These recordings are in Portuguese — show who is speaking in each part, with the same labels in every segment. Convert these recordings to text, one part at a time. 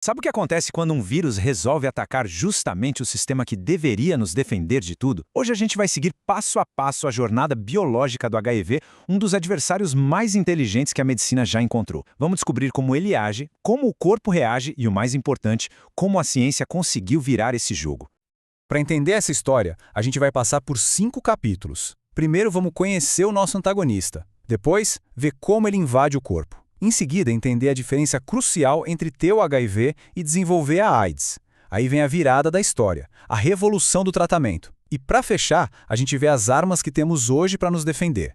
Speaker 1: Sabe o que acontece quando um vírus resolve atacar justamente o sistema que deveria nos defender de tudo? Hoje a gente vai seguir passo a passo a jornada biológica do HIV, um dos adversários mais inteligentes que a medicina já encontrou. Vamos descobrir como ele age, como o corpo reage e, o mais importante, como a ciência conseguiu virar esse jogo.
Speaker 2: Para entender essa história, a gente vai passar por 5 capítulos. Primeiro, vamos conhecer o nosso antagonista. Depois, ver como ele invade o corpo. Em seguida, entender a diferença crucial entre ter o HIV e desenvolver a AIDS. Aí vem a virada da história, a revolução do tratamento. E para fechar, a gente vê as armas que temos hoje para nos defender.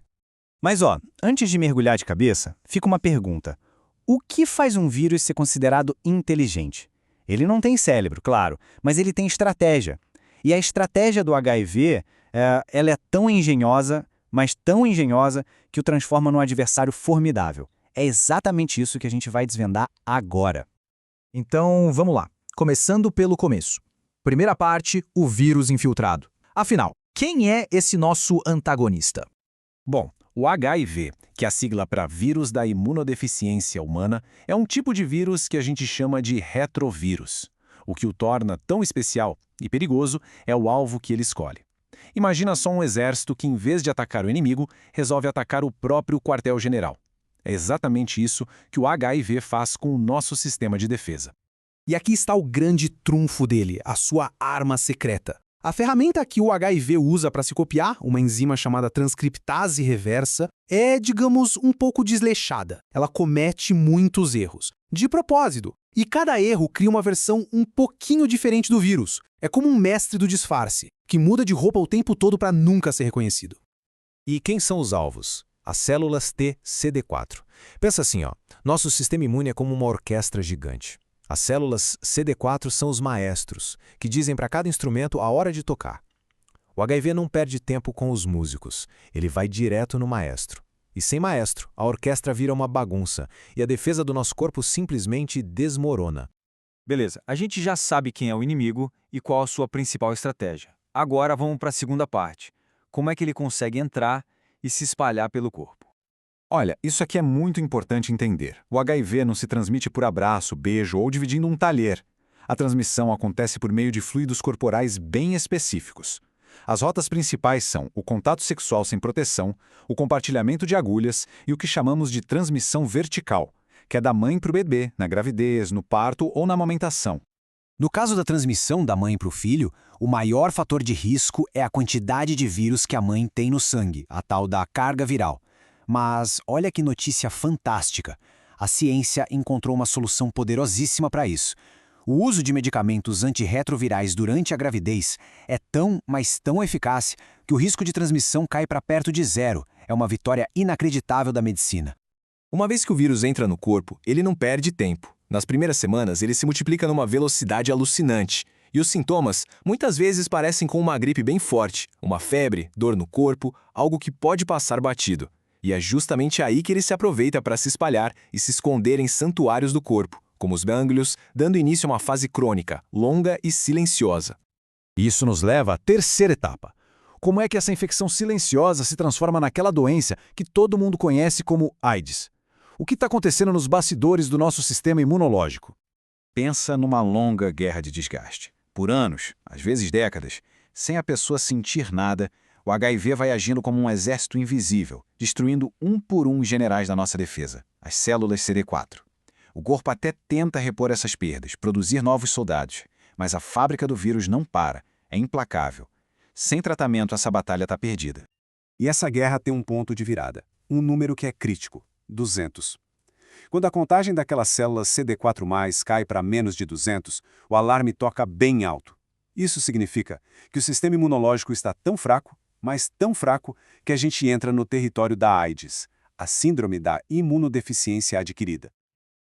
Speaker 1: Mas antes de mergulhar de cabeça, fica uma pergunta. O que faz um vírus ser considerado inteligente? Ele não tem cérebro, claro, mas ele tem estratégia. E a estratégia do HIV, ela é tão engenhosa, mas tão engenhosa, que o transforma num adversário formidável. É exatamente isso que a gente vai desvendar agora.
Speaker 2: Então, vamos lá. Começando pelo começo. Primeira parte, o vírus infiltrado. Afinal, quem é esse nosso antagonista?
Speaker 1: Bom, o HIV, que é a sigla para vírus da imunodeficiência humana, é um tipo de vírus que a gente chama de retrovírus. O que o torna tão especial e perigoso é o alvo que ele escolhe. Imagina só um exército que, em vez de atacar o inimigo, resolve atacar o próprio quartel-general. É exatamente isso que o HIV faz com o nosso sistema de defesa.
Speaker 3: E aqui está o grande trunfo dele, a sua arma secreta. A ferramenta que o HIV usa para se copiar, uma enzima chamada transcriptase reversa, é, digamos, um pouco desleixada. Ela comete muitos erros, de propósito. E cada erro cria uma versão um pouquinho diferente do vírus. É como um mestre do disfarce, que muda de roupa o tempo todo para nunca ser reconhecido.
Speaker 4: E quem são os alvos? As células T CD4. Pensa assim, nosso sistema imune é como uma orquestra gigante. As células CD4 são os maestros, que dizem para cada instrumento a hora de tocar. O HIV não perde tempo com os músicos, ele vai direto no maestro. E sem maestro, a orquestra vira uma bagunça e a defesa do nosso corpo simplesmente desmorona.
Speaker 5: Beleza, a gente já sabe quem é o inimigo e qual a sua principal estratégia. Agora vamos para a segunda parte. Como é que ele consegue entrar e se espalhar pelo corpo?
Speaker 2: Olha, isso aqui é muito importante entender. O HIV não se transmite por abraço, beijo ou dividindo um talher. A transmissão acontece por meio de fluidos corporais bem específicos. As rotas principais são o contato sexual sem proteção, o compartilhamento de agulhas e o que chamamos de transmissão vertical, que é da mãe para o bebê, na gravidez, no parto ou na amamentação.
Speaker 6: No caso da transmissão da mãe para o filho, o maior fator de risco é a quantidade de vírus que a mãe tem no sangue, a tal da carga viral. Mas olha que notícia fantástica. A ciência encontrou uma solução poderosíssima para isso. O uso de medicamentos antirretrovirais durante a gravidez é tão, mas tão eficaz que o risco de transmissão cai para perto de zero. É uma vitória inacreditável da medicina.
Speaker 4: Uma vez que o vírus entra no corpo, ele não perde tempo. Nas primeiras semanas, ele se multiplica numa velocidade alucinante. E os sintomas muitas vezes parecem com uma gripe bem forte, uma febre, dor no corpo, algo que pode passar batido. E é justamente aí que ele se aproveita para se espalhar e se esconder em santuários do corpo, como os gânglios, dando início a uma fase crônica, longa e silenciosa.
Speaker 2: Isso nos leva à terceira etapa. Como é que essa infecção silenciosa se transforma naquela doença que todo mundo conhece como AIDS? O que está acontecendo nos bastidores do nosso sistema imunológico?
Speaker 1: Pensa numa longa guerra de desgaste. Por anos, às vezes décadas, sem a pessoa sentir nada, o HIV vai agindo como um exército invisível, destruindo um por um os generais da nossa defesa, as células CD4. O corpo até tenta repor essas perdas, produzir novos soldados, mas a fábrica do vírus não para, é implacável. Sem tratamento, essa batalha está perdida.
Speaker 3: E essa guerra tem um ponto de virada, um número que é crítico, 200. Quando a contagem daquelas células CD4+, cai para menos de 200, o alarme toca bem alto. Isso significa que o sistema imunológico está tão fraco, mas tão fraco, que a gente entra no território da AIDS, a síndrome da imunodeficiência adquirida.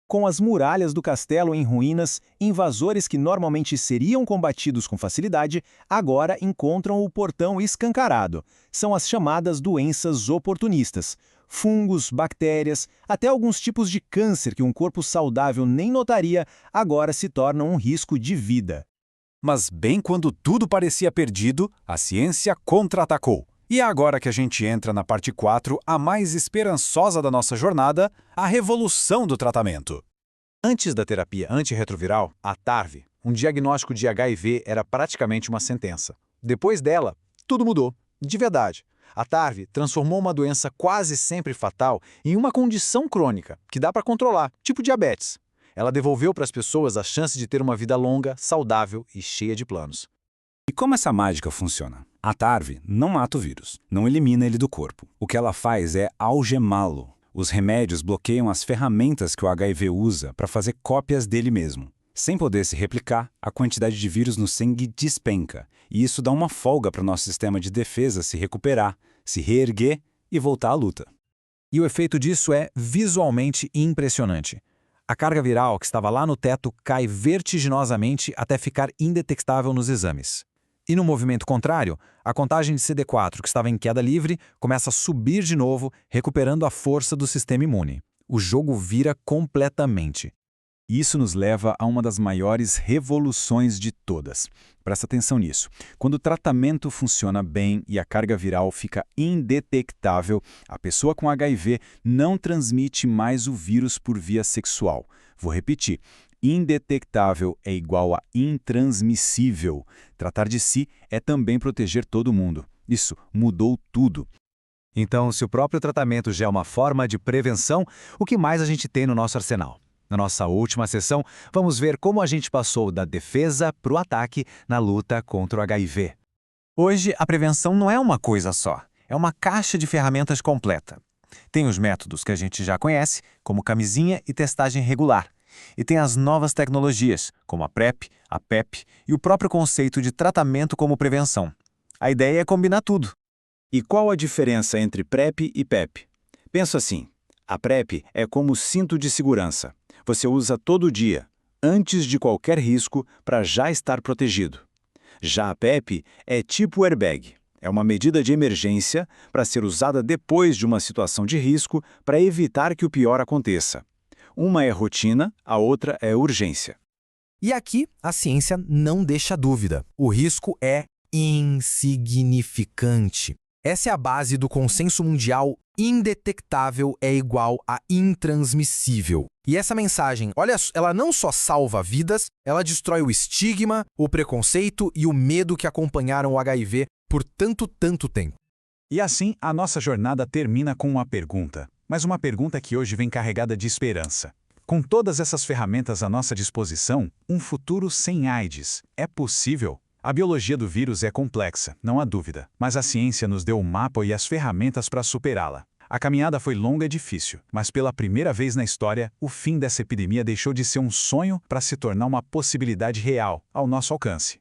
Speaker 1: Com as muralhas do castelo em ruínas, invasores que normalmente seriam combatidos com facilidade, agora encontram o portão escancarado. São as chamadas doenças oportunistas. Fungos, bactérias, até alguns tipos de câncer que um corpo saudável nem notaria, agora se tornam um risco de vida.
Speaker 2: Mas bem quando tudo parecia perdido, a ciência contra-atacou. E é agora que a gente entra na parte 4, a mais esperançosa da nossa jornada, a revolução do tratamento. Antes da terapia antirretroviral, a TARV, um diagnóstico de HIV era praticamente uma sentença. Depois dela, tudo mudou, de verdade. A TARV transformou uma doença quase sempre fatal em uma condição crônica, que dá para controlar, tipo diabetes. Ela devolveu para as pessoas a chance de ter uma vida longa, saudável e cheia de planos.
Speaker 7: E como essa mágica funciona? A TARV não mata o vírus, não elimina ele do corpo. O que ela faz é algemá-lo. Os remédios bloqueiam as ferramentas que o HIV usa para fazer cópias dele mesmo. Sem poder se replicar, a quantidade de vírus no sangue despenca, e isso dá uma folga para o nosso sistema de defesa se recuperar, se reerguer e voltar à luta.
Speaker 4: E o efeito disso é visualmente impressionante. A carga viral que estava lá no teto cai vertiginosamente até ficar indetectável nos exames. E no movimento contrário, a contagem de CD4, que estava em queda livre, começa a subir de novo, recuperando a força do sistema imune. O jogo vira completamente.
Speaker 2: Isso nos leva a uma das maiores revoluções de todas. Presta atenção nisso. Quando o tratamento funciona bem e a carga viral fica indetectável, a pessoa com HIV não transmite mais o vírus por via sexual. Vou repetir. Indetectável é igual a intransmissível. Tratar de si é também proteger todo mundo. Isso mudou tudo.
Speaker 4: Então, se o próprio tratamento já é uma forma de prevenção, o que mais a gente tem no nosso arsenal? Na nossa última sessão, vamos ver como a gente passou da defesa para o ataque na luta contra o HIV. Hoje, a prevenção não é uma coisa só, é uma caixa de ferramentas completa. Tem os métodos que a gente já conhece, como camisinha e testagem regular. E tem as novas tecnologias, como a PrEP, a PEP e o próprio conceito de tratamento como prevenção. A ideia é combinar tudo.
Speaker 7: E qual a diferença entre PrEP e PEP? Pensa assim, a PrEP é como cinto de segurança. Você usa todo dia, antes de qualquer risco, para já estar protegido. Já a PEP é tipo airbag. É uma medida de emergência para ser usada depois de uma situação de risco para evitar que o pior aconteça. Uma é rotina, a outra é urgência.
Speaker 4: E aqui, a ciência não deixa dúvida. O risco é insignificante. Essa é a base do consenso mundial: indetectável é igual a intransmissível. E essa mensagem, olha, ela não só salva vidas, ela destrói o estigma, o preconceito e o medo que acompanharam o HIV por tanto tempo.
Speaker 2: E assim, a nossa jornada termina com uma pergunta. Mas uma pergunta que hoje vem carregada de esperança. Com todas essas ferramentas à nossa disposição, um futuro sem AIDS é possível? A biologia do vírus é complexa, não há dúvida, mas a ciência nos deu o mapa e as ferramentas para superá-la. A caminhada foi longa e difícil, mas pela primeira vez na história, o fim dessa epidemia deixou de ser um sonho para se tornar uma possibilidade real, ao nosso alcance.